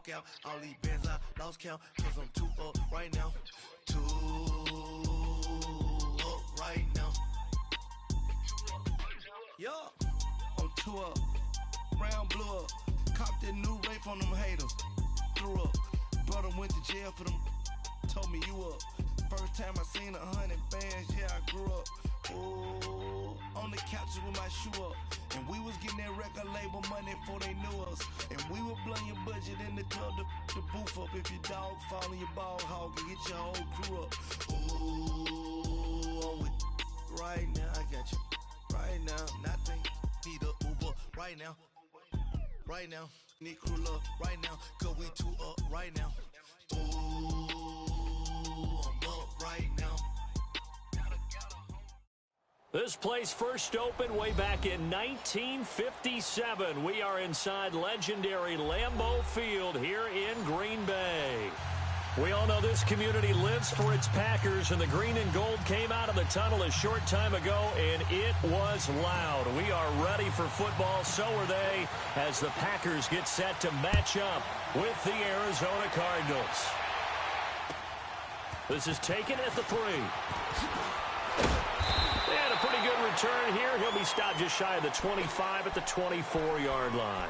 walk out. All these bands I lost count, cause I'm too up right now. Too up right now. Yeah, I'm too up. Round blew up. Copped that new rape on them haters. Threw up. Brother went to jail for them. Told me you up. First time I seen 100 bands, yeah, I grew up. Ooh, on the couches with my shoe up. And we was getting that record label money before they knew us. And we were blowing your budget in the club to boof up. If your dog fall in your ball hog and get your whole crew up. Ooh, I'm with right now, I got you. Right now, nothing. Need a Uber right now. Right now, need crew love right now. Cause we too up right now. Ooh, I'm up right now. This place first opened way back in 1957. We are inside legendary Lambeau Field here in Green Bay. We all know this community lives for its Packers, and the green and gold came out of the tunnel a short time ago, and it was loud. We are ready for football, so are they, as the Packers get set to match up with the Arizona Cardinals. This is taken at the 3. And a pretty good return here. He'll be stopped just shy of the 25 at the 24-yard line.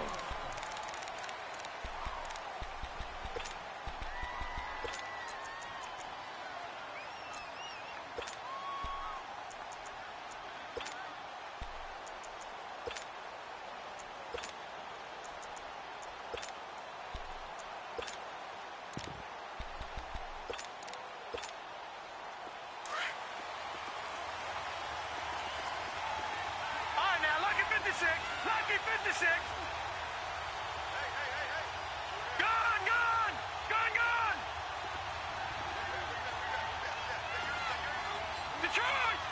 Lucky 56. Gone.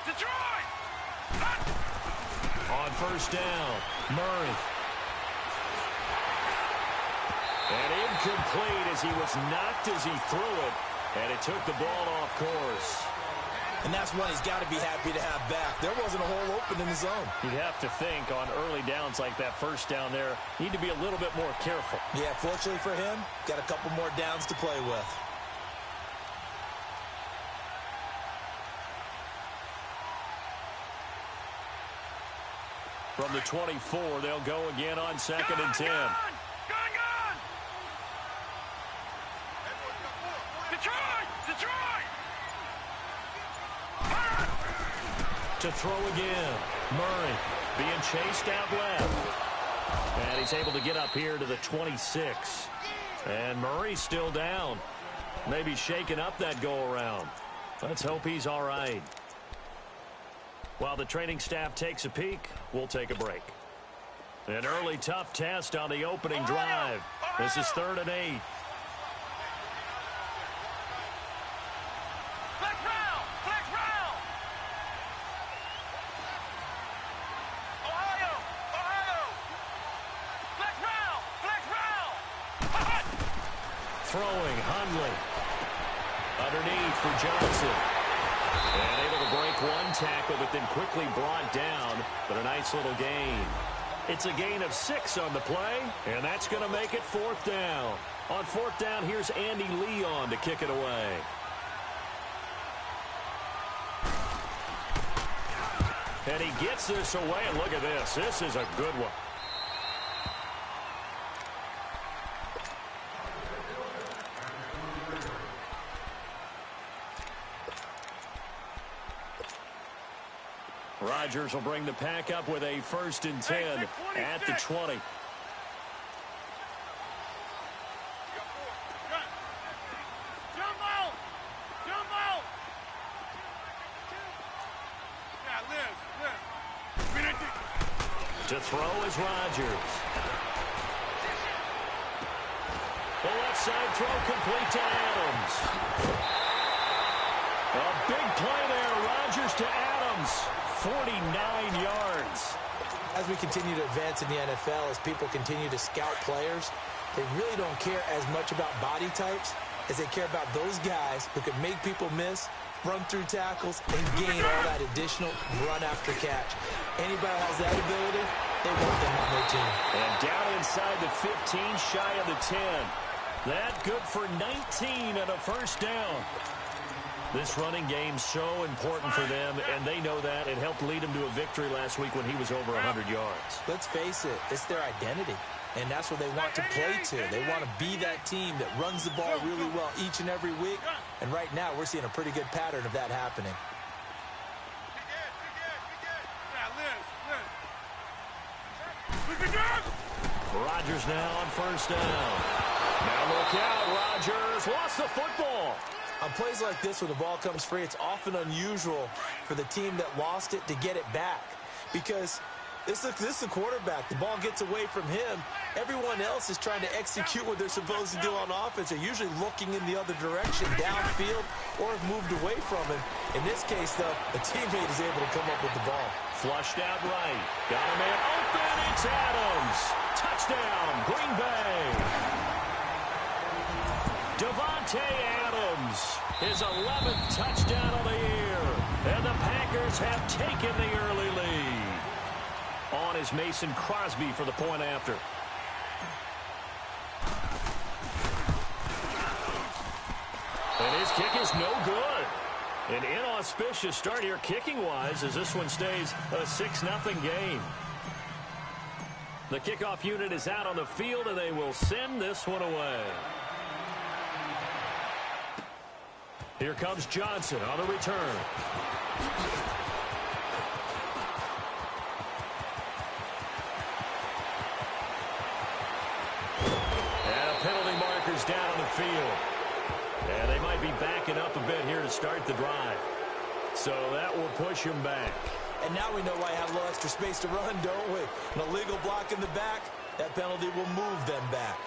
Detroit. On first down, Murray. And incomplete as he was knocked as he threw it. And it took the ball off course. And that's one he's got to be happy to have back. There wasn't a hole open in the zone. You'd have to think on early downs like that first down there, need to be a little bit more careful. Yeah, fortunately for him, got a couple more downs to play with. From the 24, they'll go again on 2nd and 10. Gone. Detroit. To throw again. Murray being chased out left. And he's able to get up here to the 26. And Murray's still down. Maybe shaking up that go-around. Let's hope he's all right. While the training staff takes a peek, we'll take a break. An early tough test on the opening drive. This is 3rd and 8. Flex round. Ohio. Flex round. Throwing, Hundley. Underneath for Johnson. And able to break one tackle, but then quickly brought down. But a nice little gain. It's a gain of 6 on the play, and that's going to make it 4th down. On 4th down, here's Andy Leon to kick it away. And he gets this away, and look at this. This is a good one. Rodgers will bring the pack up with a 1st and 10 at the 20. Jump out. Yeah, Liz. To throw is Rodgers. The left side throw complete to Adams. A big play there. Rodgers to Adams. 49 yards. As we continue to advance in the NFL, as people continue to scout players, they really don't care as much about body types as they care about those guys who can make people miss, run through tackles, and gain all that additional run after catch. Anybody who has that ability, they want them on their team. And down inside the 15, shy of the 10. That good for 19 and a first down. This running game's so important for them, and they know that. It helped lead them to a victory last week when he was over 100 yards. Let's face it, it's their identity, and that's what they want to play to. They want to be that team that runs the ball really well each and every week, and right now we're seeing a pretty good pattern of that happening. Rodgers now on first down. Now look out, Rodgers lost the football. On plays like this where the ball comes free, it's often unusual for the team that lost it to get it back because this is the quarterback. The ball gets away from him. Everyone else is trying to execute what they're supposed to do on offense. They're usually looking in the other direction, downfield, or have moved away from him. In this case, though, a teammate is able to come up with the ball. Flushed out right. Got a man open. It's Adams. Touchdown, Green Bay. Davante Adams, his 11th touchdown of the year. And the Packers have taken the early lead. On is Mason Crosby for the point after. And his kick is no good. An inauspicious start here kicking-wise as this one stays a 6-0 game. The kickoff unit is out on the field, and they will send this one away. Here comes Johnson on the return. And a penalty marker's down on the field. And they might be backing up a bit here to start the drive. So that will push him back. And now we know why you have a little extra space to run, don't we? An illegal block in the back, that penalty will move them back.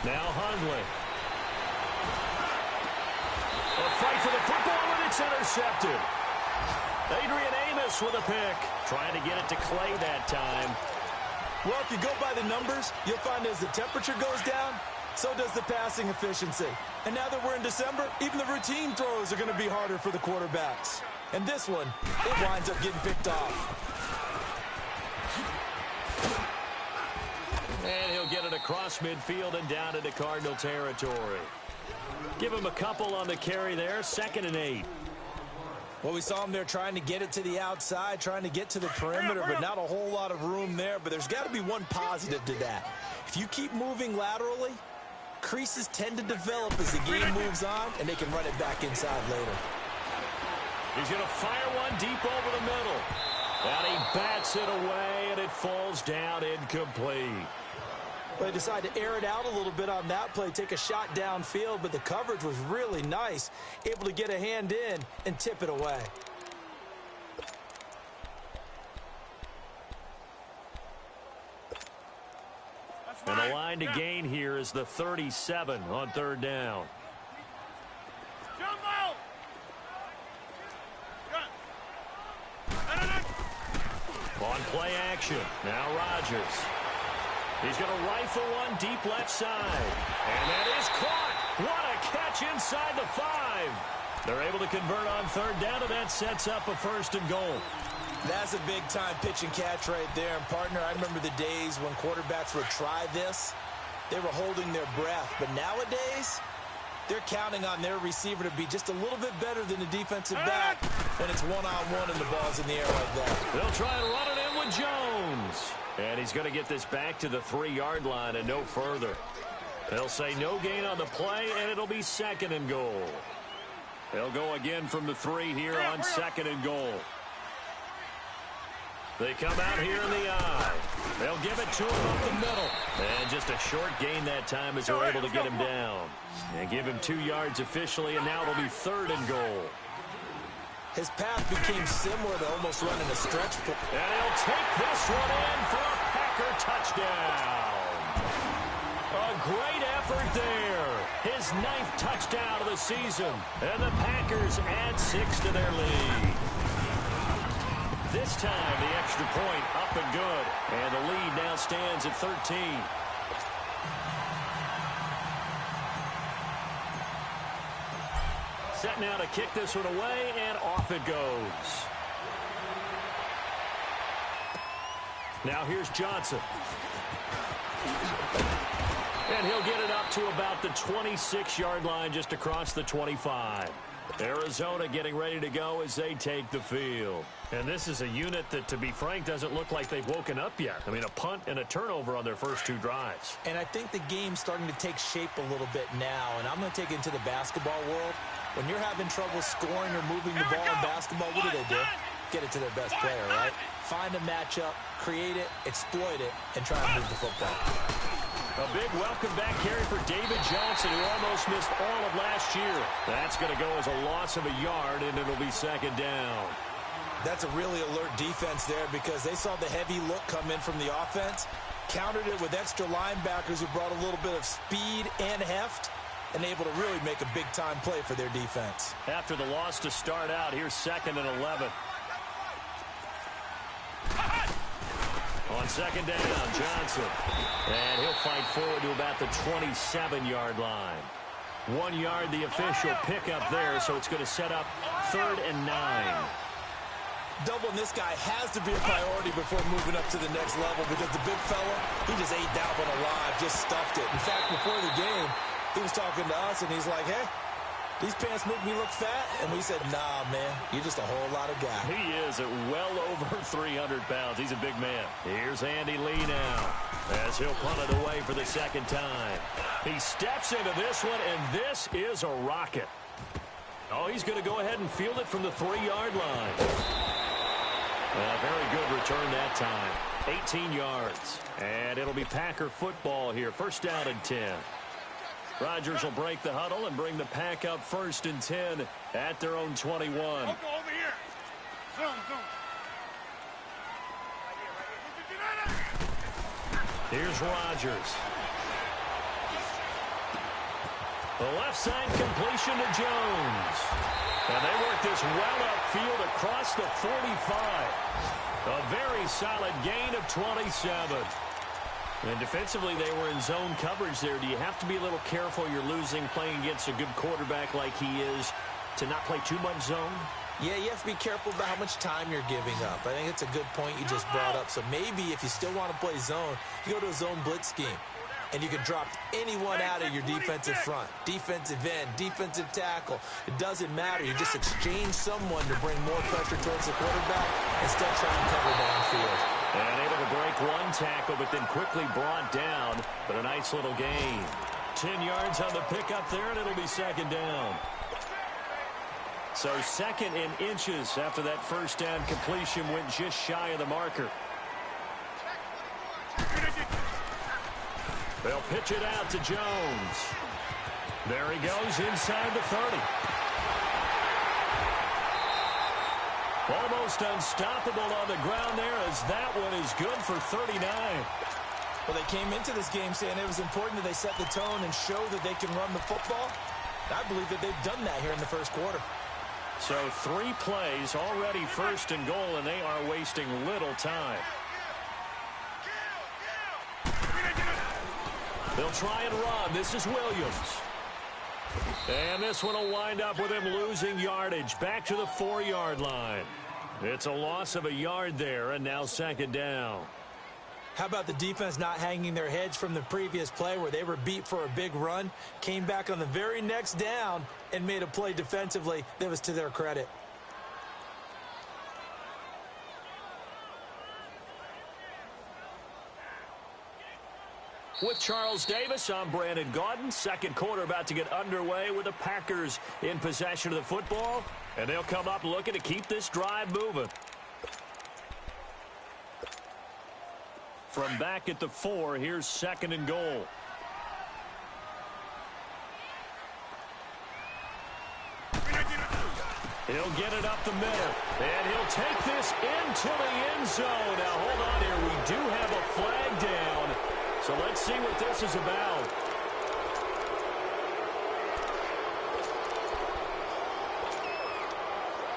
Now Hundley. A fight for the football, and it's intercepted. Adrian Amos with a pick. Trying to get it to Clay that time. Well, if you go by the numbers, you'll find as the temperature goes down, so does the passing efficiency. And now that we're in December, even the routine throws are going to be harder for the quarterbacks. And this one, it winds up getting picked off. And he'll get it across midfield and down into Cardinal territory. Give him a couple on the carry there. 2nd and 8. Well, we saw him there trying to get it to the outside, trying to get to the perimeter, but not a whole lot of room there. But there's got to be one positive to that. If you keep moving laterally, creases tend to develop as the game moves on, and they can run it back inside later. He's going to fire one deep over the middle. And he bats it away, and it falls down incomplete. They decided to air it out a little bit on that play, take a shot downfield, but the coverage was really nice, able to get a hand in and tip it away. And the line to gain here is the 37 on 3rd down. On play action, now Rodgers. He's going to rifle one deep left side. And that is caught. What a catch inside the 5. They're able to convert on 3rd down, and that sets up a 1st and goal. That's a big-time pitch and catch right there. And, partner, I remember the days when quarterbacks would try this. They were holding their breath. But nowadays, they're counting on their receiver to be just a little bit better than the defensive back when it's one-on-one and the ball's in the air like that. They'll try and run it in with Jones. And he's going to get this back to the 3-yard line and no further. They'll say no gain on the play, and it'll be 2nd and goal. They'll go again from the 3 here on 2nd and goal. They come out here in the eye. They'll give it to him up the middle. And just a short gain that time as they're able to get him down. And give him 2 yards officially, and now it'll be 3rd and goal. His path became similar to almost running a stretch play. And he'll take this one in for a Packer touchdown. A great effort there. His 9th touchdown of the season. And the Packers add 6 to their lead. This time, the extra point up and good. And the lead now stands at 13. Set now to kick this one away, and off it goes. Now here's Johnson. And he'll get it up to about the 26-yard line, just across the 25. Arizona getting ready to go as they take the field. And this is a unit that, to be frank, doesn't look like they've woken up yet. I mean, a punt and a turnover on their first two drives. And I think the game's starting to take shape a little bit now. And I'm going to take it into the basketball world. When you're having trouble scoring or moving the ball in basketball, what do? Get it to their best player, right? Find a matchup, create it, exploit it, and try to move the football. A big welcome back carry for David Johnson, who almost missed all of last year. That's going to go as a loss of a yard, and it'll be second down. That's a really alert defense there because they saw the heavy look come in from the offense, countered it with extra linebackers who brought a little bit of speed and heft, and able to really make a big-time play for their defense. After the loss to start out, here's 2nd and 11. On second down, Johnson. And he'll fight forward to about the 27-yard line. 1 yard, the official pickup there, so it's going to set up 3rd and 9. Doubling this guy has to be a priority before moving up to the next level because the big fella, he just ate that one alive, just stuffed it. In fact, before the game, he was talking to us, and he's like, hey, these pants make me look fat? And we said, nah, man, you're just a whole lot of guy. He is at well over 300 pounds. He's a big man. Here's Andy Lee now as he'll punt it away for the second time. He steps into this one, and this is a rocket. Oh, he's going to go ahead and field it from the 3-yard line. Very good return that time. 18 yards. And it'll be Packer football here. First down and 10. Rodgers will break the huddle and bring the Pack up 1st and 10 at their own 21. Over here. Zoom. Here's Rodgers. The left side completion to Jones. And they work this well upfield across the 45. A very solid gain of 27. And defensively, they were in zone coverage there. Do you have to be a little careful you're losing playing against a good quarterback like he is to not play too much zone? Yeah, you have to be careful about how much time you're giving up. I think it's a good point you just brought up. So maybe if you still want to play zone, you go to a zone blitz scheme. And you can drop anyone out of your defensive front. Defensive end, defensive tackle. It doesn't matter. You just exchange someone to bring more pressure towards the quarterback and still try and cover downfield. And able to break one tackle, but then quickly brought down. But a nice little gain. 10 yards on the pickup there, and it'll be second down. So 2nd and inches after that first down completion went just shy of the marker. They'll pitch it out to Jones. There he goes inside the 30. Almost unstoppable on the ground there as that one is good for 39. Well, they came into this game saying it was important that they set the tone and show that they can run the football. I believe that they've done that here in the first quarter. So 3 plays already 1st and goal, and they are wasting little time. They'll try and run. This is Williams. And this one will wind up with him losing yardage back to the 4-yard line. It's a loss of a yard there, and now second down. How about the defense not hanging their heads from the previous play where they were beat for a big run, came back on the very next down, and made a play defensively that was to their credit. With Charles Davis, I'm Brandon Gaudin. Second quarter about to get underway with the Packers in possession of the football. And they'll come up looking to keep this drive moving. From back at the 4, here's 2nd and goal. He'll get it up the middle. And he'll take this into the end zone. Now, hold on here. We do have a flag down. So let's see what this is about.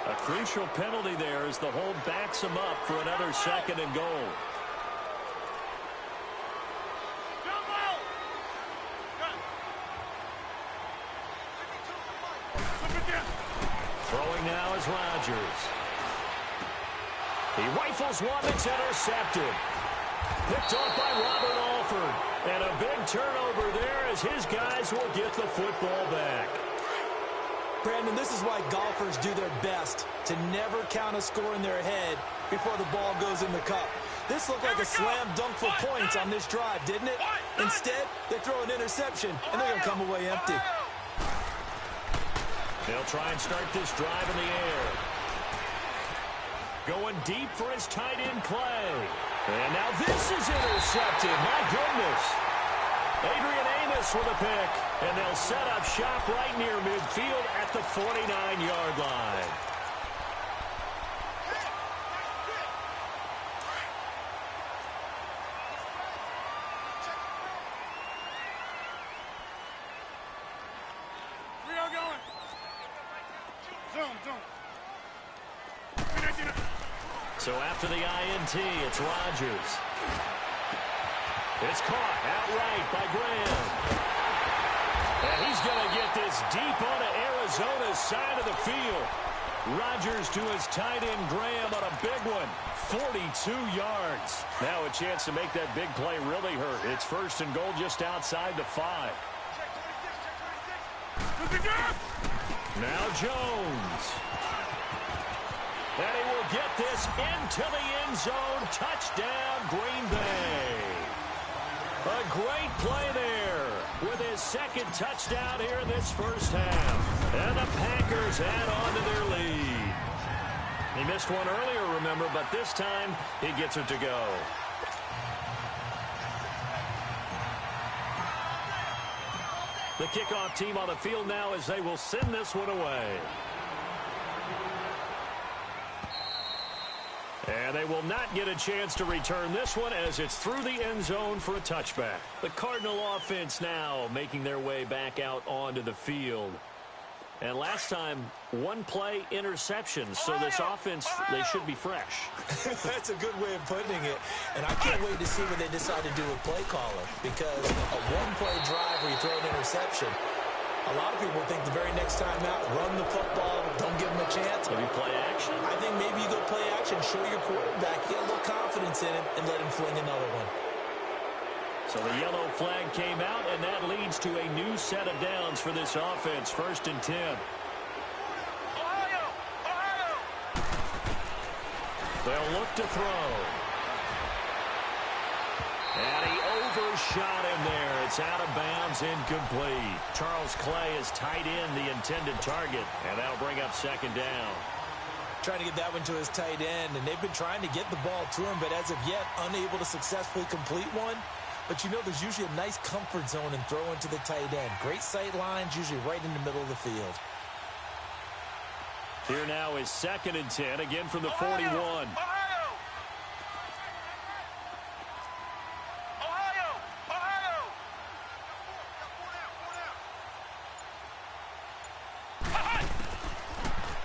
A crucial penalty there as the hold backs him up for another second and goal. Throwing now is Rodgers. He rifles one that's intercepted. Picked off by Robert Alford. And a big turnover there as his guys will get the football back. Brandon, this is why golfers do their best to never count a score in their head before the ball goes in the cup. This looked like a slam dunk for points on this drive, didn't it? Instead, they throw an interception, and they're going to come away empty. They'll try and start this drive in the air. Going deep for his tight end, Clay. And now this is intercepted. My goodness. Adrian Amos with a pick. And they'll set up shop right near midfield at the 49-yard line. We are going. Zoom. So after the INT, it's Rodgers. It's caught outright by Graham. And he's going to get this deep onto Arizona's side of the field. Rodgers to his tight end Graham on a big one. 42 yards. Now a chance to make that big play really hurt. It's first and goal just outside the 5. Now Jones. And he will get this into the end zone. Touchdown, Green Bay. A great play there with his second touchdown here in this first half. And the Packers add on to their lead. He missed one earlier, remember, but this time he gets it to go. The kickoff team on the field now as they will send this one away. And they will not get a chance to return this one as it's through the end zone for a touchback. The Cardinal offense now making their way back out onto the field. And last time, one play interception. So this offense, they should be fresh. That's a good way of putting it. And I can't wait to see what they decide to do with play caller. Because a one-play drive where you throw an interception, a lot of people think the very next time out, run the football, don't give them a chance. Maybe play action? I think maybe you go play action, show your quarterback, get a little confidence in him, and let him fling another one. So the yellow flag came out, and that leads to a new set of downs for this offense. 1st and 10. They'll look to throw. And he overshot him there. It's out of bounds, incomplete. Charles Clay is tight end, the intended target, and that'll bring up 2nd down. Trying to get that one to his tight end, and they've been trying to get the ball to him, but as of yet, unable to successfully complete one. But you know there's usually a nice comfort zone in throwing to the tight end. Great sight lines, usually right in the middle of the field. Here now is 2nd and 10, again from the 41.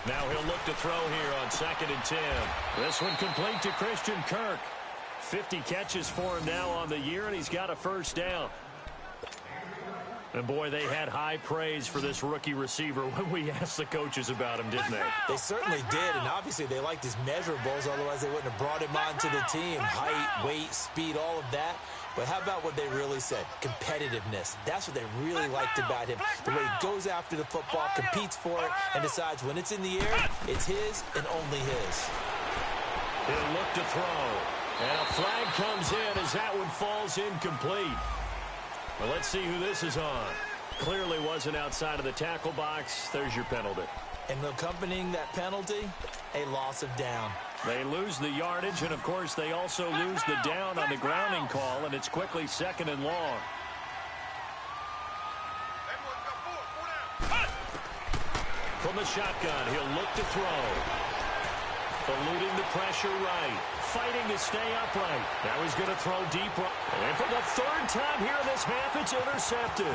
Now he'll look to throw here on 2nd and 10. This one complete to Christian Kirk. 50 catches for him now on the year, and he's got a 1st down. And, boy, they had high praise for this rookie receiver when we asked the coaches about him, didn't they? They certainly did, and obviously they liked his measurables. Otherwise, they wouldn't have brought him onto the team. Height, weight, speed, all of that. But how about what they really said? Competitiveness. That's what they really liked about him. The way he goes after the football, competes for it, and decides when it's in the air, it's his and only his. He'll look to throw. And a flag comes in as that one falls incomplete. Well, let's see who this is on. Clearly wasn't outside of the tackle box. There's your penalty. And accompanying that penalty, a loss of down. They lose the yardage, and, of course, they also lose the down on the grounding call, and it's quickly 2nd and long. From the shotgun, he'll look to throw. Eluding the pressure right. Fighting to stay upright. Now he's going to throw deep right. And for the 3rd time here in this half, it's intercepted.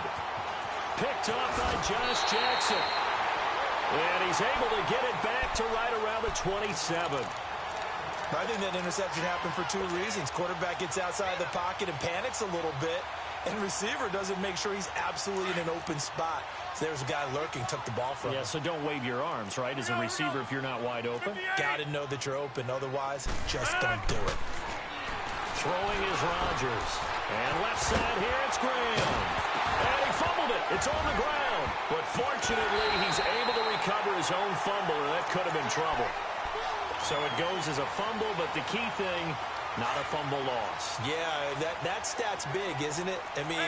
Picked off by Josh Jackson. And he's able to get it back back to right around the 27. I think that interception happened for two reasons. Quarterback gets outside the pocket and panics a little bit, and receiver doesn't make sure he's absolutely in an open spot. So there's a guy lurking, took the ball from him. Yeah, so don't wave your arms, right, as a receiver if you're not wide open. Got to know that you're open. Otherwise, just don't do it. Throwing is Rodgers. And left side here, it's Graham. And he fumbled it. It's on the ground. But fortunately, he's able to recover his own fumble, and that could have been trouble. So it goes as a fumble, but the key thing, not a fumble loss. Yeah, that stat's big, isn't it? I mean,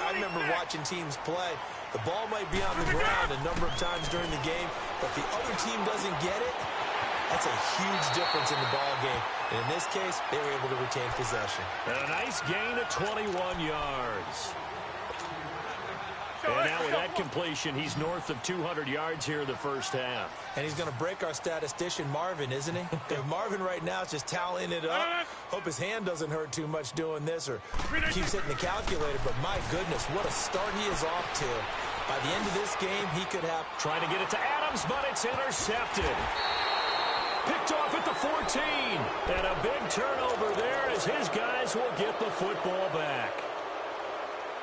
I remember watching teams play. The ball might be on the ground a number of times during the game, but if the other team doesn't get it, that's a huge difference in the ball game. And in this case, they were able to retain possession. And a nice gain of 21 yards. And now with that completion, he's north of 200 yards here in the first half. And he's going to break our statistician, Marvin, isn't he? Marvin right now is just tallying it up. Hope his hand doesn't hurt too much doing this or keeps hitting the calculator. But my goodness, what a start he is off to. By the end of this game, he could have... Trying to get it to Adams, but it's intercepted. Picked off at the 14. And a big turnover there as his guys will get the football back.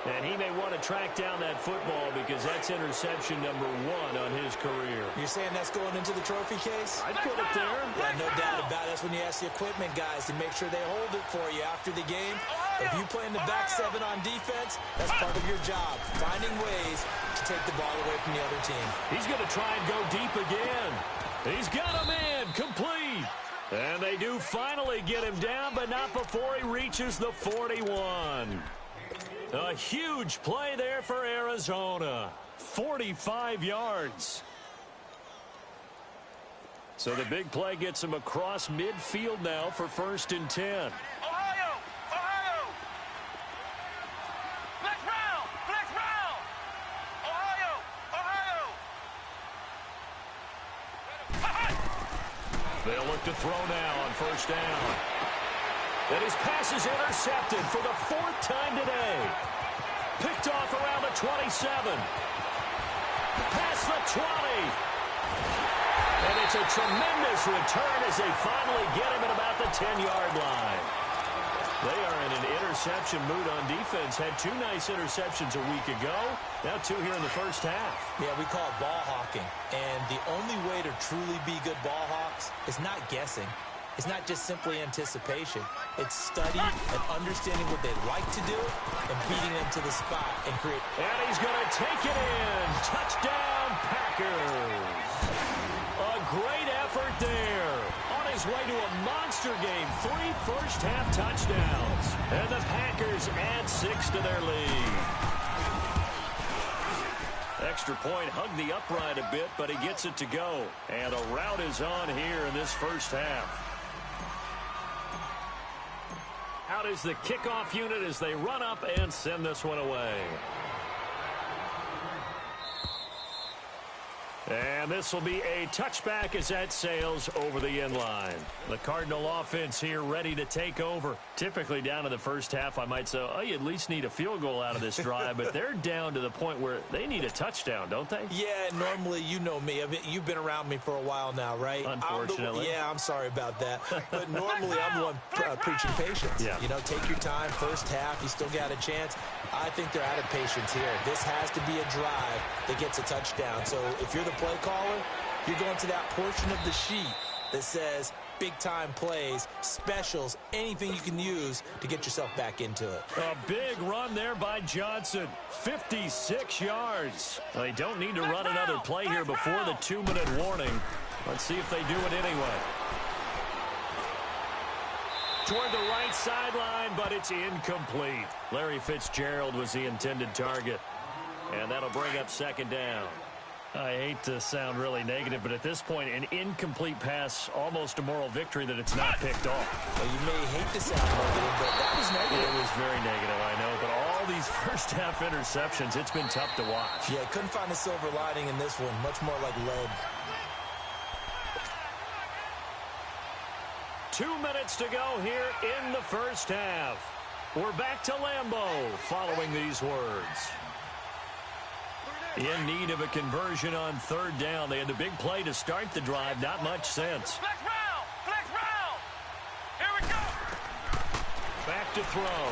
And he may want to track down that football because that's interception number 1 on his career. You're saying that's going into the trophy case? I'd put it there. Yeah, no doubt about it. That's when you ask the equipment guys to make sure they hold it for you after the game. But if you play in the back 7 on defense, that's part of your job, finding ways to take the ball away from the other team. He's going to try and go deep again. He's got him in, complete. And they do finally get him down, but not before he reaches the 41. A huge play there for Arizona. 45 yards. So the big play gets him across midfield now for 1st and 10. Ohio! Ohio! Flex round! Flex round! Ohio! Ohio! They'll look to throw now on 1st down. And his pass is intercepted for the 4th time today. Picked off around the 27. Past the 20. And it's a tremendous return as they finally get him at about the 10-yard line. They are in an interception mood on defense. Had 2 nice interceptions a week ago. Now 2 here in the first half. Yeah, we call it ball hawking. And the only way to truly be good ball hawks is not guessing. It's not just simply anticipation. It's study and understanding what they'd like to do and beating them to the spot and create. And he's going to take it in. Touchdown, Packers. A great effort there. On his way to a monster game. 3 first-half touchdowns. And the Packers add 6 to their lead. Extra point hugged the upright a bit, but he gets it to go. And a rout is on here in this first half. Out is the kickoff unit as they run up and send this one away. And this will be a touchback as that sails over the end line. The Cardinal offense here ready to take over. Typically down in the first half, I might say, oh, you at least need a field goal out of this drive. But they're down to the point where they need a touchdown, don't they? Yeah, normally, you know me. I mean, you've been around me for a while now, right? Unfortunately. I'm sorry about that. But normally, I'm the one preaching patience. Yeah. You know, take your time. First half, you still got a chance. I think they're out of patience here. This has to be a drive that gets a touchdown. So if you're the play caller, you're going to that portion of the sheet that says big-time plays, specials, anything you can use to get yourself back into it. A big run there by Johnson. 56 yards. Well, they don't need to run another play here before the 2-minute warning. Let's see if they do it anyway. Toward the right sideline, but it's incomplete. Larry Fitzgerald was the intended target. And that'll bring up 2nd down. I hate to sound really negative, but at this point, an incomplete pass, almost a moral victory that it's not picked off. Well, you may hate to sound negative, but that was negative. It was very negative, I know, but all these first-half interceptions, it's been tough to watch. Yeah, couldn't find a silver lining in this one. Much more like lead. 2 minutes to go here in the first half. We're back to Lambeau following these words. In need of a conversion on third down. They had the big play to start the drive. Not much sense. Flex round! Flex round! Here we go! Back to throw.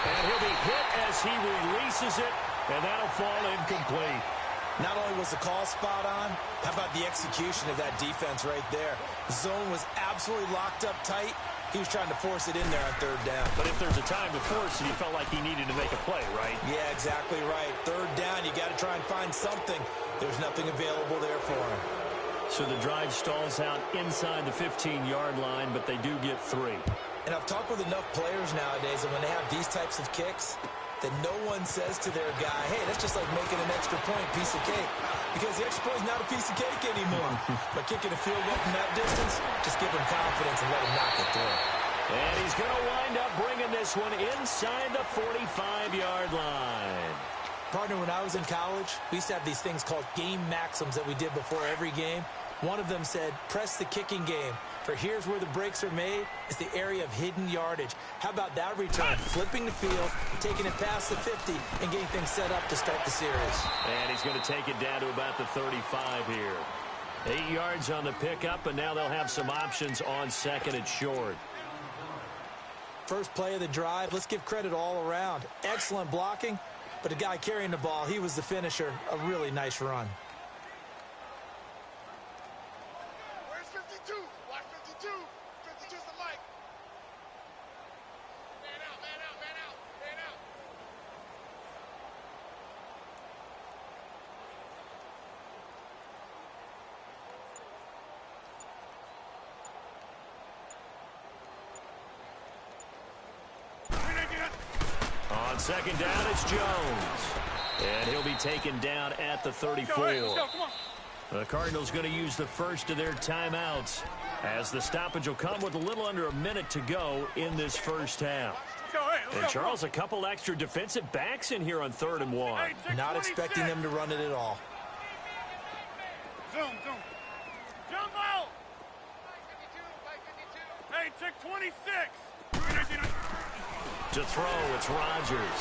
And he'll be hit as he releases it, and that'll fall incomplete. Not only was the call spot on, how about the execution of that defense right there? The zone was absolutely locked up tight. He was trying to force it in there on third down. But if there's a time to force it, he felt like he needed to make a play, right? Yeah, exactly right. Third down, you got to try and find something. There's nothing available there for him. So the drive stalls out inside the 15-yard line, but they do get 3. And I've talked with enough players nowadays that when they have these types of kicks, that no one says to their guy, hey, that's just like making an extra point, piece of cake. Because the extra point is not a piece of cake anymore. But kicking a field goal from that distance, just give him confidence and let him knock it through. And he's going to wind up bringing this one inside the 45-yard line. Partner, when I was in college, we used to have these things called game maxims that we did before every game. One of them said, press the kicking game. For here's where the breaks are made, is the area of hidden yardage. How about that return? Flipping the field, taking it past the 50, and getting things set up to start the series. And he's going to take it down to about the 35 here. 8 yards on the pickup, and now they'll have some options on second and short. First play of the drive, let's give credit all around. Excellent blocking, but the guy carrying the ball, he was the finisher. A really nice run. Where's 52? Watch 52. 52's the light. Man out, man out, man out, man out. On second down, it's Jones. And he'll be taken down at the 34. Let's go, come on. The Cardinals going to use the first of their timeouts as the stoppage will come with a little under a minute to go in this first half. Let's go, hey, let's And go, Charles, a couple extra defensive backs in here on 3rd and 1. Hey, check Not 26. expecting them to run it at all. Zoom. Jump out. Hey, check 26. To throw, it's Rodgers.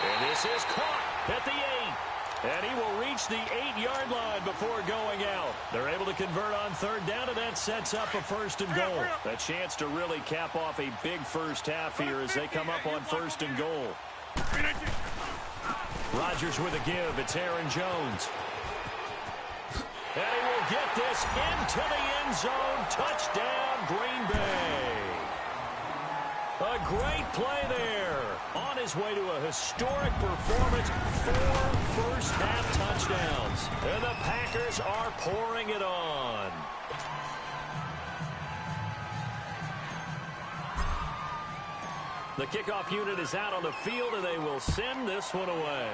And this is caught at the 8. And he will reach the 8-yard line before going out. They're able to convert on 3rd down, and that sets up a 1st and goal. A chance to really cap off a big first half here as they come up on 1st and goal. Rodgers with a give. It's Aaron Jones. And he will get this into the end zone. Touchdown, Green Bay. A great play there. On his way to a historic performance, 4 first-half touchdowns. And the Packers are pouring it on. The kickoff unit is out on the field, and they will send this one away.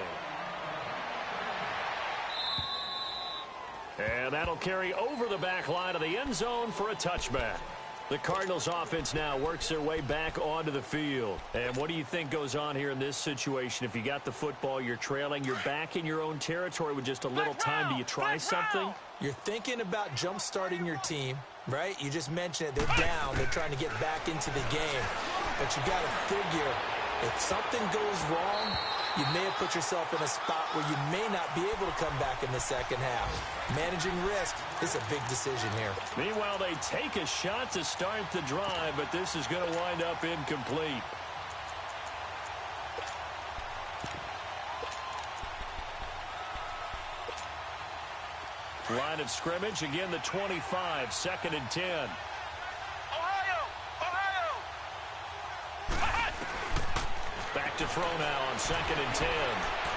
And that'll carry over the back line of the end zone for a touchback. The Cardinals offense now works their way back onto the field. And what do you think goes on here in this situation? If you got the football, you're trailing, you're back in your own territory with just a little time. Do you try something? You're thinking about jump-starting your team, right? You just mentioned it. They're down. They're trying to get back into the game. But you got to figure, if something goes wrong, you may have put yourself in a spot where you may not be able to come back in the second half. Managing risk is a big decision here. Meanwhile, they take a shot to start the drive, but this is going to wind up incomplete. Line of scrimmage, again the 25, 2nd and 10. Ohio! Back to throw now on 2nd and 10.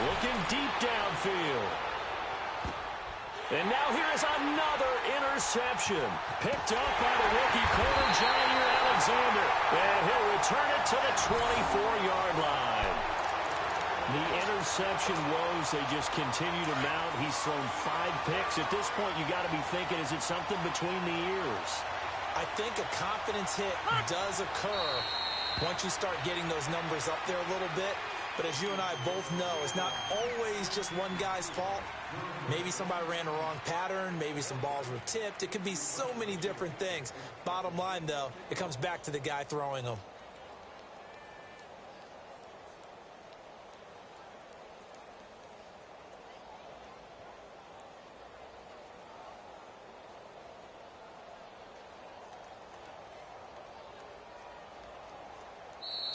Looking deep downfield. And now here is another interception. Picked up by the rookie corner, Jair Alexander. And he'll return it to the 24-yard line. The interception woes, they just continue to mount. He's thrown 5 picks. At this point, you got to be thinking, is it something between the ears? I think a confidence hit does occur once you start getting those numbers up there a little bit. But as you and I both know, it's not always just one guy's fault. Maybe somebody ran the wrong pattern. Maybe some balls were tipped. It could be so many different things. Bottom line, though, it comes back to the guy throwing them.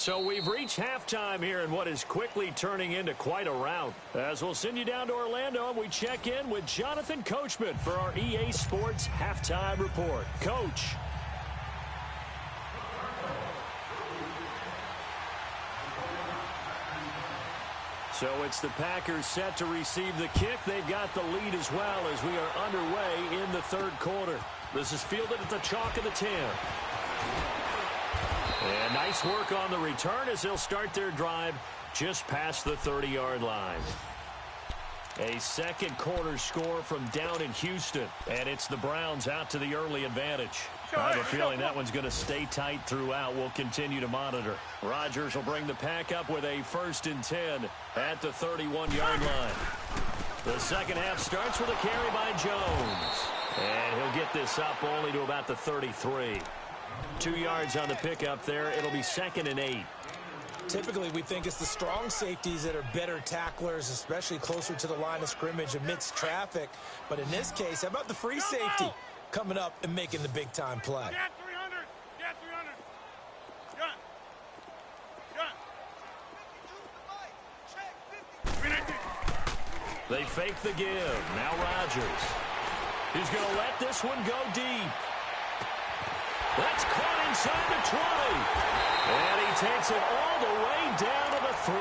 So we've reached halftime here in what is quickly turning into quite a rout. As we'll send you down to Orlando, and we check in with Jonathan Coachman for our EA Sports Halftime Report. Coach. So it's the Packers set to receive the kick. They've got the lead as well as we are underway in the third quarter. This is fielded at the chalk of the 10. And nice work on the return as they'll start their drive just past the 30-yard line. A second quarter score from down in Houston, and it's the Browns out to the early advantage. I have a feeling that one's going to stay tight throughout. We'll continue to monitor. Rodgers will bring the pack up with a 1st and 10 at the 31-yard line. The second half starts with a carry by Jones, and he'll get this up only to about the 33. 2 yards on the pickup there. It'll be 2nd and 8. Typically, we think it's the strong safeties that are better tacklers, especially closer to the line of scrimmage amidst traffic. But in this case, how about the free safety coming up and making the big-time play? Get 300. Get 300. Gun. They fake the give. Now Rodgers. He's going to let this one go deep. That's caught inside the 20. And he takes it all the way down to the 3.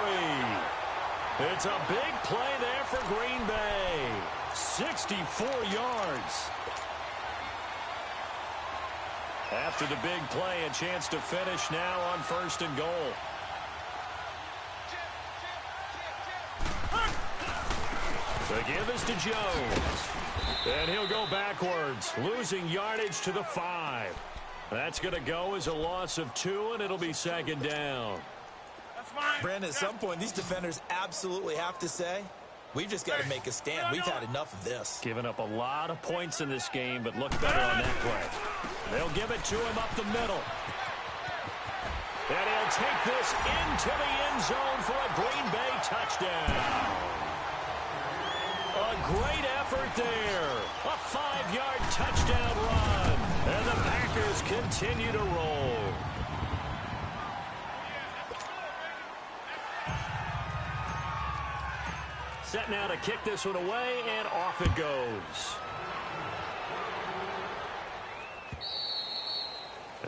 It's a big play there for Green Bay. 64 yards. After the big play, a chance to finish now on 1st and goal. The give is to Jones. And he'll go backwards, losing yardage to the 5. That's going to go as a loss of 2, and it'll be 2nd down. Brandon, at some point, these defenders absolutely have to say, we've just got to make a stand. We've had enough of this. Giving up a lot of points in this game, but look better on that play. They'll give it to him up the middle. And he'll take this into the end zone for a Green Bay touchdown. A great effort there. A 5-yard touchdown run. And the Packers continue to roll. Set now to kick this one away, and off it goes.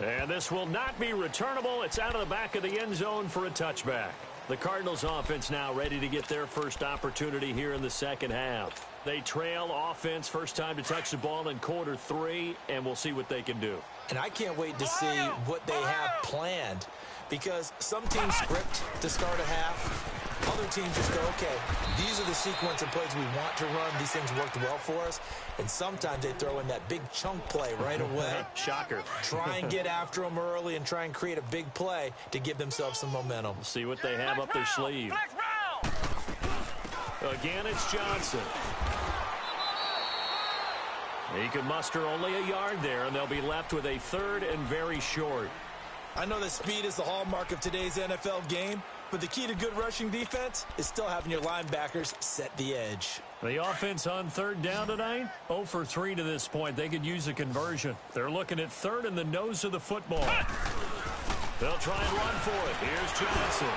And this will not be returnable. It's out of the back of the end zone for a touchback. The Cardinals offense now ready to get their first opportunity here in the second half. They trail offense, first time to touch the ball in quarter 3, and we'll see what they can do. And I can't wait to see what they have planned, because some teams script to start a half. Other teams just go, okay, these are the sequence of plays we want to run. These things worked well for us. And sometimes they throw in that big chunk play right away. Shocker. Try and get after them early and try and create a big play to give themselves some momentum. We'll see what they have up their sleeve. Again, it's Johnson. He can muster only a yard there, and they'll be left with a 3rd and very short. I know that speed is the hallmark of today's NFL game, but the key to good rushing defense is still having your linebackers set the edge. The offense on 3rd down tonight, 0 for 3 to this point. They could use a conversion. They're looking at 3rd in the nose of the football. They'll try and run for it. Here's Johnson.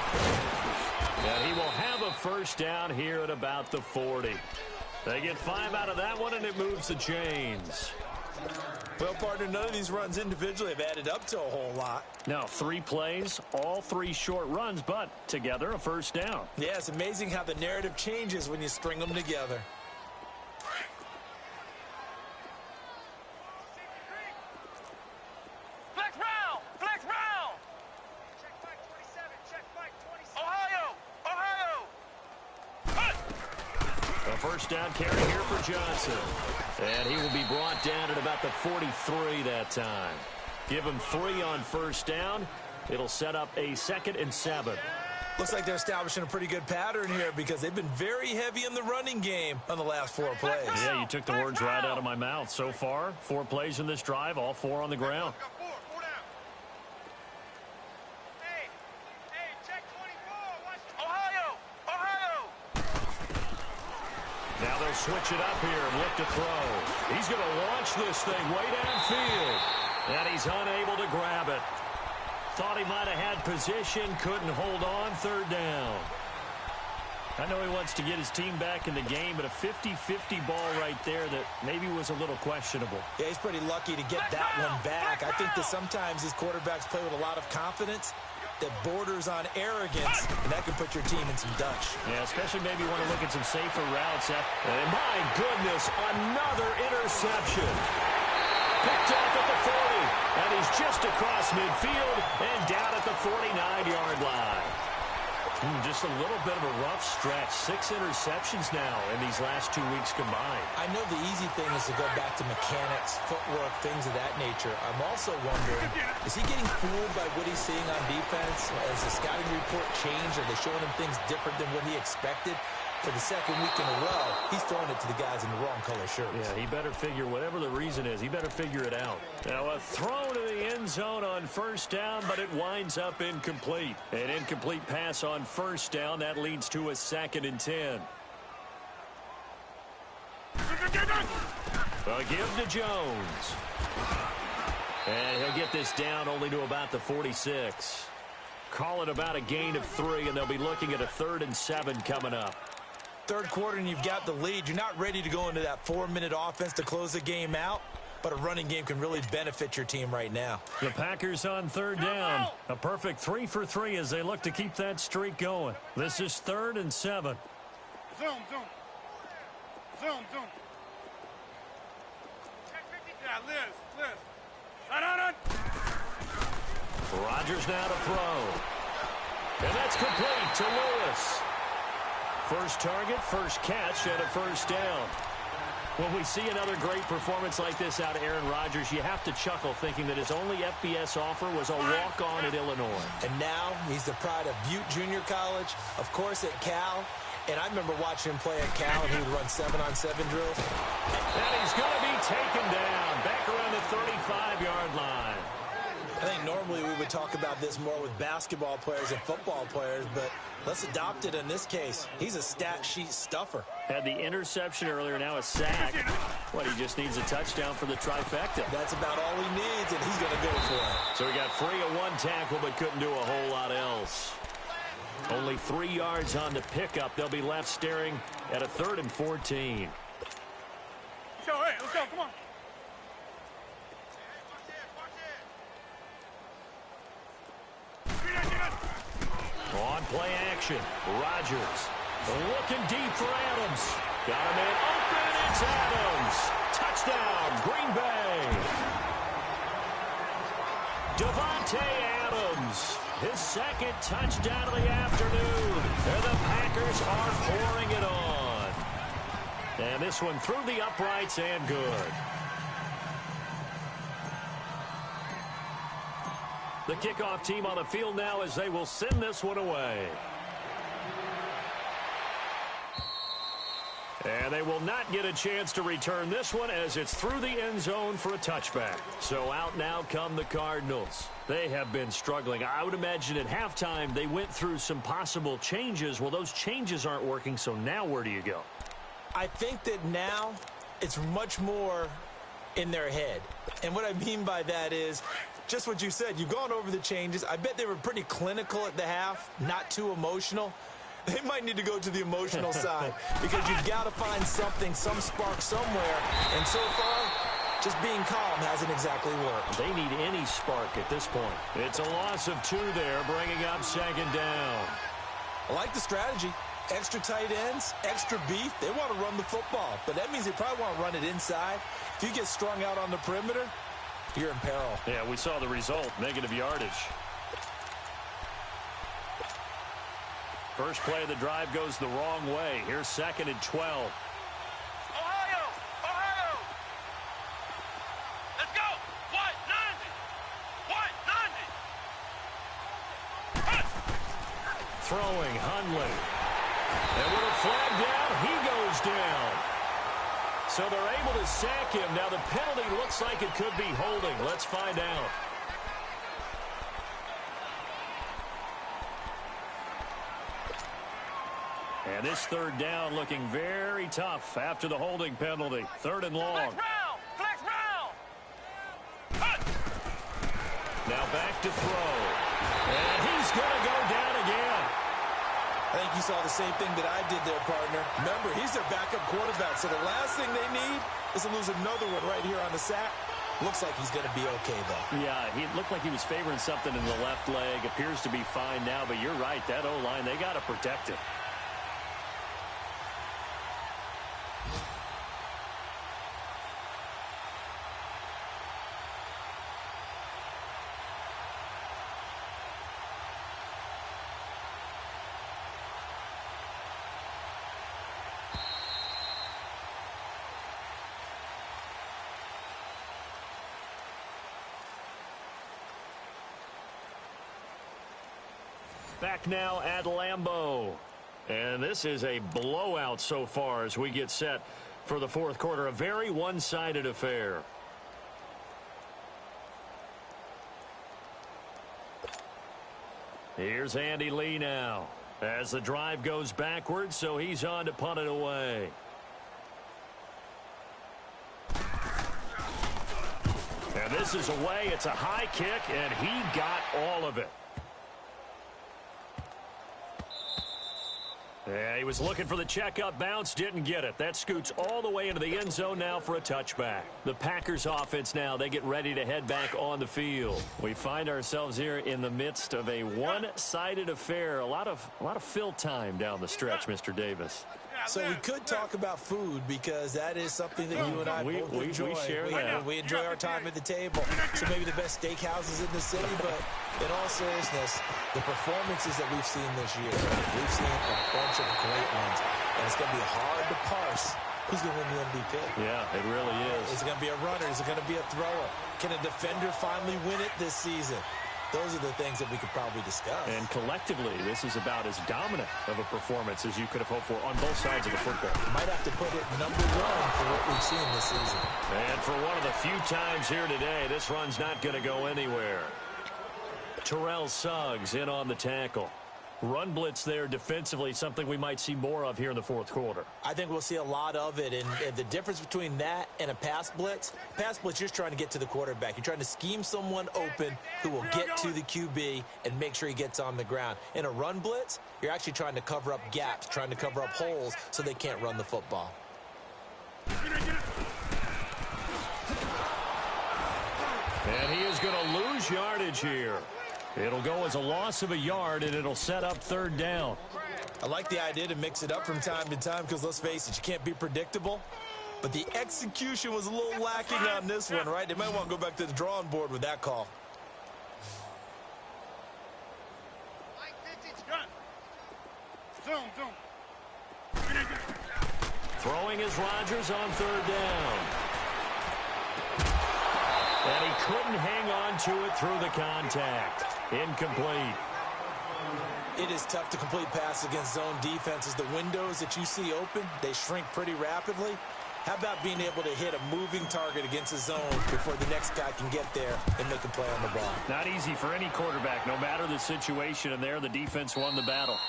And he will have a 1st down here at about the 40. They get 5 out of that one, and it moves the chains. Well, partner, none of these runs individually have added up to a whole lot. Now, 3 plays, all 3 short runs, but together a 1st down. Yeah, it's amazing how the narrative changes when you string them together. Flex round! Flex round! Check Mike 27. Check Mike 27. Ohio! A 1st down carry here for Johnson. And he will be brought down at about the 43 that time. Give him 3 on 1st down. It'll set up a 2nd and 7. Looks like they're establishing a pretty good pattern here because they've been very heavy in the running game on the last 4 plays. Yeah, you took the words right out of my mouth. So far, 4 plays in this drive, all 4 on the ground. Got 4. 4 down. Hey, check 24. Watch Ohio! Now they'll switch it up here and look to throw. He's going to launch this thing way downfield. And he's unable to grab it. Thought he might have had position, couldn't hold on, third down. I know he wants to get his team back in the game, but a 50-50 ball right there that maybe was a little questionable. Yeah, he's pretty lucky to get that one back. I think that sometimes these quarterbacks play with a lot of confidence that borders on arrogance, and that can put your team in some dutch. Yeah, especially maybe you want to look at some safer routes. And my goodness, another interception. Picked off at the 40, and he's just across midfield and down at the 49-yard line. Just a little bit of a rough stretch. 6 interceptions now in these last 2 weeks combined. I know the easy thing is to go back to mechanics, footwork, things of that nature. I'm also wondering, is he getting fooled by what he's seeing on defense? Has the scouting report changed? Are they showing him things different than what he expected? For the second week in a row, he's throwing it to the guys in the wrong color shirts. Yeah, he better figure, whatever the reason is, he better figure it out. Now, a throw to the end zone on first down, but it winds up incomplete. An incomplete pass on first down. That leads to a 2nd and 10. A give to Jones. And he'll get this down only to about the 46. Call it about a gain of 3, and they'll be looking at a 3rd and 7 coming up. Third quarter and you've got the lead. You're not ready to go into that 4-minute offense to close the game out, but a running game can really benefit your team right now. The Packers on third down. A perfect 3 for 3 as they look to keep that streak going. This is 3rd and 7. Zoom, zoom. Zoom, zoom. Yeah, Liz. Run. Rodgers now to throw. And that's complete to Lewis. First target, first catch, and a first down. When we see another great performance like this out of Aaron Rodgers, you have to chuckle thinking that his only FBS offer was a walk-on at Illinois. And now he's the pride of Butte Junior College, of course at Cal. And I remember watching him play at Cal, and he would run 7-on-7 drills. And he's going to be taken down back around the 35-yard line. I think normally we would talk about this more with basketball players and football players, but let's adopt it in this case. He's a stat sheet stuffer. Had the interception earlier, now a sack. He just needs a touchdown for the trifecta. That's about all he needs, and he's going to go for it. So he got free of 1 tackle, but couldn't do a whole lot else. Only 3 yards on the pickup. They'll be left staring at a 3rd and 14. Hey, let's go, come on. On play action, Rodgers looking deep for Adams. Got a man open, it's Adams. Touchdown, Green Bay. Devontae Adams, his 2nd touchdown of the afternoon. And the Packers are pouring it on. And this one through the uprights and good. The kickoff team on the field now as they will send this one away. And they will not get a chance to return this one as it's through the end zone for a touchback. So out now come the Cardinals. They have been struggling. I would imagine at halftime they went through some possible changes. Well, those changes aren't working, so now where do you go? I think that now it's much more in their head. And what I mean by that is just what you said. You've gone over the changes. I bet they were pretty clinical at the half, not too emotional. They might need to go to the emotional side because you've got to find something, some spark somewhere. And so far, just being calm hasn't exactly worked. They need any spark at this point. It's a loss of 2 there, bringing up 2nd down. I like the strategy. Extra tight ends, extra beef. They want to run the football, but that means they probably want to run it inside. If you get strung out on the perimeter, you're in peril. Yeah, we saw the result, negative yardage. First play of the drive goes the wrong way. Here's 2nd and 12. Ohio! Let's go! What? 90! Throwing, Hundley. And with a flag down, he goes down. So they're able to sack him. Now the penalty looks like it could be holding. Let's find out. And this 3rd down looking very tough after the holding penalty. 3rd and long. Flex round! Now back to throw. saw the same thing that I did there, partner. Remember, he's their backup quarterback, so the last thing they need is to lose another one right here on the sack. Looks like he's going to be okay, though. Yeah, he looked like he was favoring something in the left leg. Appears to be fine now, but you're right. That O-line, they got to protect it. Back now at Lambeau. And this is a blowout so far as we get set for the fourth quarter. A very one-sided affair. Here's Andy Lee now as the drive goes backwards, so he's on to punt it away. And this is away. It's a high kick, and he got all of it. Yeah, he was looking for the checkup bounce, didn't get it. That scoots all the way into the end zone now for a touchback. The Packers offense now, they get ready to head back on the field. We find ourselves here in the midst of a one-sided affair. A lot of fill time down the stretch, Mr. Davis. So we could talk about food because that is something that you and I both enjoy. We share that. We enjoy our time at the table. So maybe the best steakhouses in the city, but in all seriousness, the performances that we've seen this year, we've seen a bunch of great ones, and it's going to be hard to parse who's going to win the MVP. Yeah, it really is. Is it going to be a runner? Is it going to be a thrower? Can a defender finally win it this season? Those are the things that we could probably discuss. And collectively, this is about as dominant of a performance as you could have hoped for on both sides of the football. Might have to put it #1 for what we've seen this season. And for one of the few times here today, this run's not going to go anywhere. Terrell Suggs in on the tackle. Run blitz there defensively, something we might see more of here in the fourth quarter. I think we'll see a lot of it, and the difference between that and a pass blitz, you're just trying to get to the quarterback. You're trying to scheme someone open who will get to the QB and make sure he gets on the ground. In a run blitz, you're actually trying to cover up gaps, trying to cover up holes so they can't run the football. And he is going to lose yardage here. It'll go as a loss of a yard, and it'll set up third down. I like the idea to mix it up from time to time because, let's face it, you can't be predictable. But the execution was a little lacking on this one, right? They might want to go back to the drawing board with that call. Throwing is Rodgers on third down. And he couldn't hang on to it through the contact. Incomplete. It is tough to complete passes against zone defenses. The windows that you see open, they shrink pretty rapidly. How about being able to hit a moving target against a zone before the next guy can get there and make a play on the ball? Not easy for any quarterback, no matter the situation, and there the defense won the battle.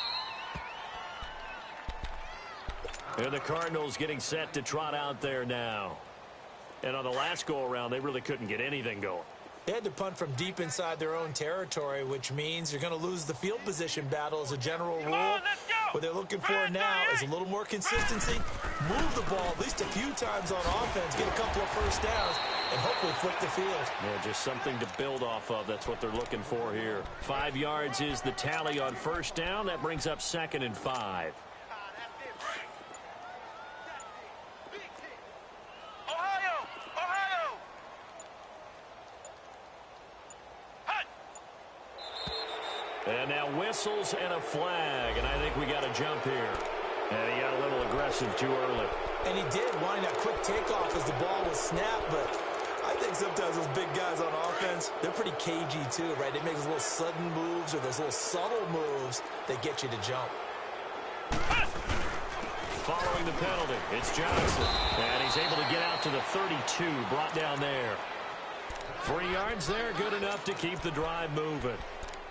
And the Cardinals getting set to trot out there now. And on the last go-around, they really couldn't get anything going. They had to punt from deep inside their own territory, which means you're going to lose the field position battle as a general rule. What they're looking for now is a little more consistency, move the ball at least a few times on offense, get a couple of first downs, and hopefully flip the field. Yeah, just something to build off of. That's what they're looking for here. 5 yards is the tally on first down. That brings up 2nd and 5. And now whistles and a flag, and I think we got a jump here. And he got a little aggressive too early. And he did wind that quick takeoff as the ball was snapped, but I think sometimes those big guys on offense, they're pretty cagey too, right? They make those little sudden moves or those little subtle moves that get you to jump. Following the penalty, it's Johnson. And he's able to get out to the 32, brought down there. 3 yards there, good enough to keep the drive moving.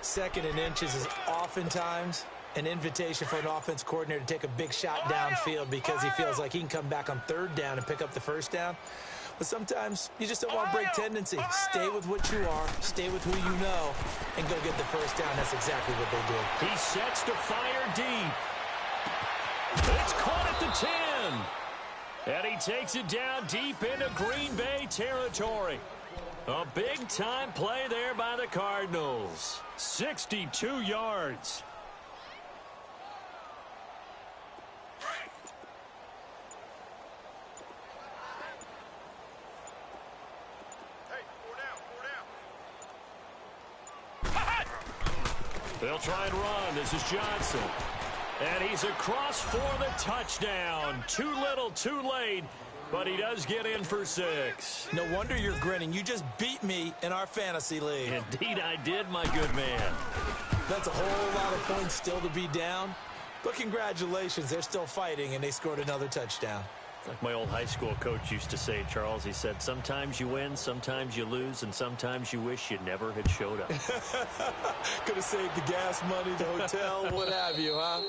2nd and inches is oftentimes an invitation for an offense coordinator to take a big shot downfield because he feels like he can come back on 3rd down and pick up the 1st down. But sometimes you just don't want to break tendency. Stay with what you are, stay with who you know, and go get the 1st down. That's exactly what they did. He sets to fire deep. It's caught at the 10. And he takes it down deep into Green Bay territory. A big-time play there by the Cardinals. 62 yards. They'll try and run. This is Johnson. And he's across for the touchdown. Too little, too late. But he does get in for 6. No wonder you're grinning. You just beat me in our fantasy league. Indeed I did, my good man. That's a whole lot of points still to be down. But congratulations, they're still fighting, and they scored another touchdown. Like my old high school coach used to say, Charles, he said, sometimes you win, sometimes you lose, and sometimes you wish you never had showed up. Could have saved the gas money, the hotel, what have you, huh?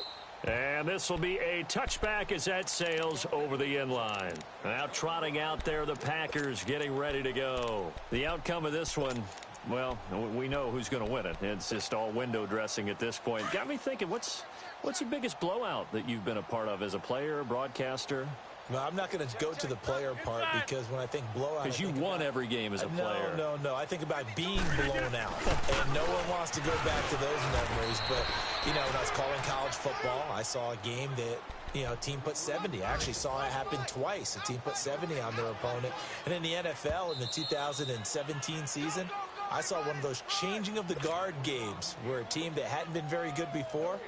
And this will be a touchback as that sails over the end line. Now trotting out there, the Packers getting ready to go. The outcome of this one, well, we know who's going to win it. It's just all window dressing at this point. Got me thinking, what's the biggest blowout that you've been a part of as a player, broadcaster? No, I'm not going to go to the player part because when I think blowout... Because you won every game as a player. No. I think about being blown out. And no one wants to go back to those memories. But, you know, when I was calling college football, I saw a game that, you know, a team put 70. I actually saw it happen twice. A team put 70 on their opponent. And in the NFL, in the 2017 season, I saw one of those changing of the guard games where a team that hadn't been very good before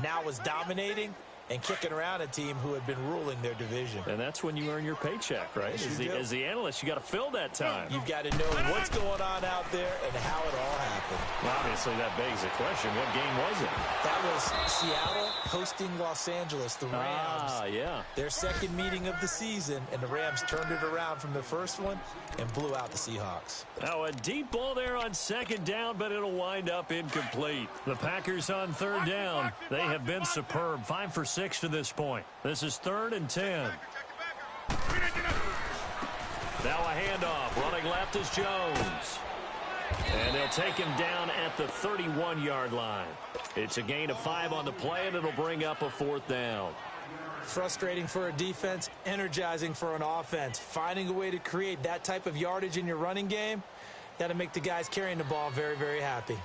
now was dominating and kicking around a team who had been ruling their division. And that's when you earn your paycheck, right? As the analyst, you got to fill that time. You've got to know what's going on out there and how it all happened. Well, obviously, that begs the question, what game was it? That was Seattle hosting Los Angeles, the Rams. Ah, yeah. Their second meeting of the season, and the Rams turned it around from the first one and blew out the Seahawks. Now, a deep ball there on second down, but it'll wind up incomplete. The Packers on third down. They have been superb. 5 for 6 to this point. This is 3rd and 10. Now a handoff. Running left is Jones. And they'll take him down at the 31-yard line. It's a gain of 5 on the play, and it'll bring up a 4th down. Frustrating for a defense, energizing for an offense. Finding a way to create that type of yardage in your running game, that'll make the guys carrying the ball very, very happy.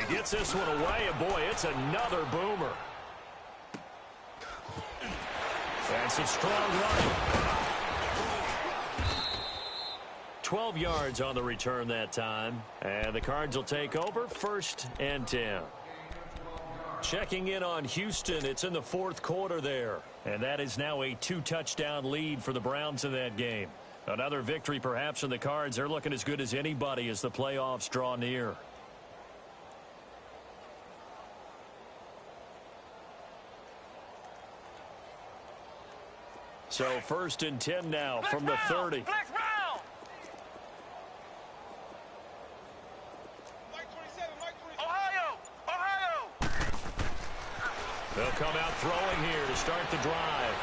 He gets this one away, and boy, it's another boomer. And some strong running. 12 yards on the return that time. And the Cards will take over 1st and 10. Checking in on Houston. It's in the 4th quarter there. And that is now a 2-touchdown lead for the Browns in that game. Another victory perhaps in the Cards. They're looking as good as anybody as the playoffs draw near. So 1st and 10 now from the 30. They'll come out throwing here to start the drive.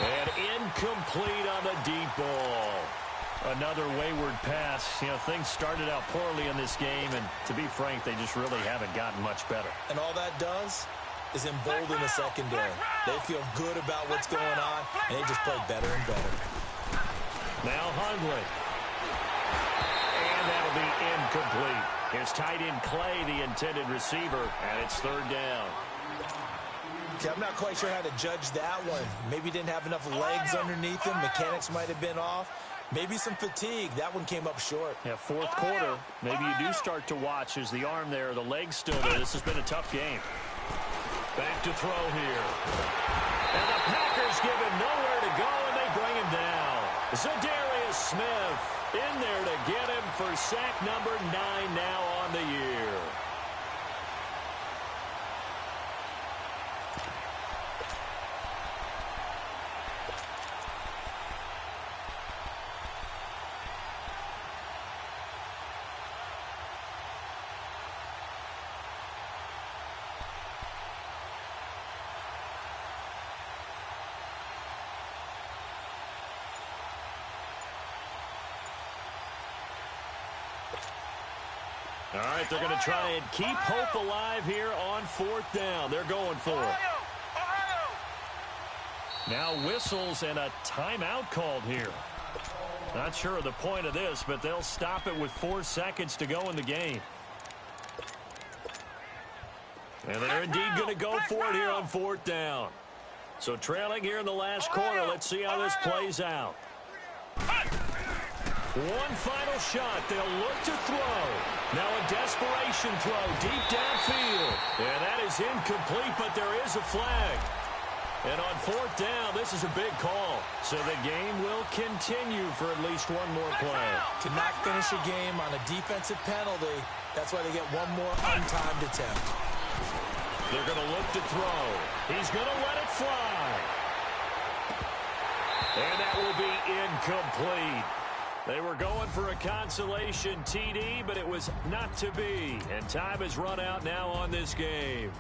And incomplete on the deep ball. Another wayward pass. You know, things started out poorly in this game, and to be frank, they just really haven't gotten much better. And all that does is embolden the secondary. They feel good about what's going on, and they just play better and better. Now Hundley. And that'll be incomplete. It's tight end Clay, the intended receiver, and it's 3rd down. Okay, I'm not quite sure how to judge that one. Maybe didn't have enough legs underneath him. Mechanics might have been off. Maybe some fatigue. That one came up short. Yeah, 4th quarter. Maybe you do start to watch as the arm there, the leg's still there. This has been a tough game. Back to throw here. And the Packers give him nowhere to go, and they bring him down. Zadarius Smith in there to get him for sack number 9 now on the year. All right, they're going to try and keep hope alive here on 4th down. They're going for it. Now whistles and a timeout called here. Not sure of the point of this, but they'll stop it with 4 seconds to go in the game. And they're indeed going to go for it here on 4th down. So trailing here in the last quarter. Let's see how this plays out. One final shot. They'll look to throw. Now a desperation throw deep downfield. And that is incomplete, but there is a flag. And on 4th down, this is a big call. So the game will continue for at least one more play. To not finish a game on a defensive penalty, that's why they get one more untimed attempt. They're going to look to throw. He's going to let it fly. And that will be incomplete. They were going for a consolation TD, but it was not to be. And time has run out now on this game.